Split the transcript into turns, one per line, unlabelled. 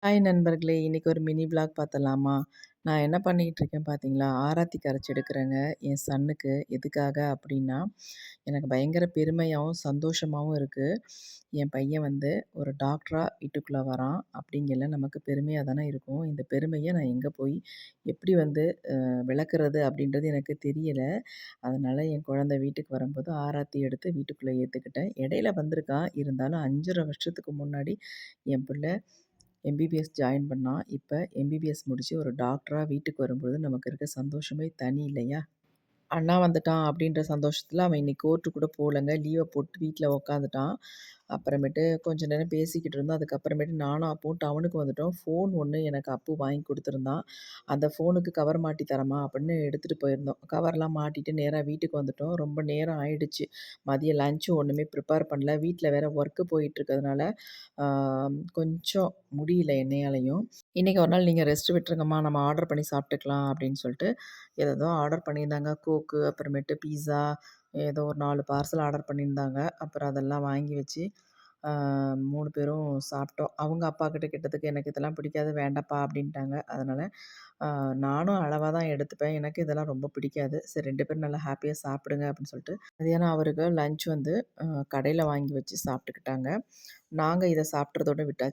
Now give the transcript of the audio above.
Hi நண்பர்களே! இன்னைக்கு ஒரு மினி விளாக் பார்த்தலாமா? நான் என்ன பண்ணிக்கிட்டு இருக்கேன் பார்த்தீங்களா, ஆராத்தி கரைச்சு எடுக்கிறேங்க என் சன்னுக்கு. எதுக்காக அப்படின்னா, எனக்கு பயங்கர பெருமையாவும், சந்தோஷமாவும் இருக்கு. என் பையன் வந்து ஒரு டாக்டரா வீட்டுக்குள்ள வரான் அப்படிங்கைல நமக்கு பெருமையா தானே இருக்கும். இந்த பெருமைய நான் எங்க போய் எப்படி வந்து விளக்குறது அப்படின்றது எனக்கு தெரியல. அதனால என் குழந்தை வீட்டுக்கு வரும்போது ஆராத்தி எடுத்து வீட்டுக்குள்ள ஏத்துக்கிட்டேன். இடையில வந்திருக்கான். இருந்தாலும் 5 1/2 வருஷத்துக்கு முன்னாடி என் பிள்ள எம்பிபிஎஸ் ஜாயின் பண்ணான். இப்ப எம்பிபிஎஸ் முடிச்சு ஒரு டாக்டரா வீட்டுக்கு வரும்பொழுது நமக்கு இருக்க சந்தோஷமே தனி இல்லையா? அண்ணா வந்துட்டான் அப்படின்ற சந்தோஷத்துல அவன் இன்னைக்கு கோர்ட்டு கூட போலங்க. லீவ போட்டு வீட்ல உக்காந்துட்டான். அப்புறமேட்டு கொஞ்ச நேரம் பேசிக்கிட்டு இருந்தோம். அதுக்கப்புறமேட்டு நானும் அப்புவும் டவுனுக்கு வந்துட்டோம். ஃபோன் ஒண்ணு எனக்கு அப்பு வாங்கி குடுத்துருந்தான். அந்த ஃபோனுக்கு கவர் மாட்டி தரமா அப்படின்னு எடுத்துட்டு போயிருந்தோம். கவர்லாம் மாட்டிட்டு நேரா வீட்டுக்கு வந்துட்டோம். ரொம்ப நேரம் ஆயிடுச்சு. மதியம் லஞ்ச் ஒண்ணுமே ப்ரிப்பேர் பண்ணல. வீட்ல வேற ஒர்க்கு போயிட்டு இருக்கிறதுனால, ஆ கொஞ்சம் முடியல என்னையாலயும். "இன்னைக்கு ஒரு நாள் நீங்க ரெஸ்ட் விட்டுருங்கம்மா. நம்ம ஆர்டர் பண்ணி சாப்பிட்டுக்கலாம்" அப்படின்னு சொல்லிட்டு ஏதேதோ ஆர்டர் பண்ணியிருந்தாங்க. கோக்கு, அப்புறமேட்டு பீஸா, ஏதோ ஒரு 4 பார்சல் ஆர்டர் பண்ணியிருந்தாங்க. அப்புறம் அதெல்லாம் வாங்கி வச்சு, ஆ 3 பேரும் சாப்பிட்டோம். அவங்க அப்பாகிட்ட கேட்டதுக்கு, "எனக்கு இதெல்லாம் பிடிக்காது, வேண்டாப்பா" அப்படின்ட்டாங்க. அதனால ஆ நானும் அளவா தான் எடுத்துப்பேன். எனக்கு இதெல்லாம் ரொம்ப பிடிக்காது. சரி 2 பேரும் நல்லா ஹாப்பியா சாப்பிடுங்க அப்படின்னு சொல்லிட்டு, மதியானம் அவருக்கு லஞ்ச் வந்து அ கடையில வாங்கி வச்சு சாப்பிட்டுக்கிட்டாங்க. நாங்க இத சாப்பிட்றதோட விட்டாச்சு.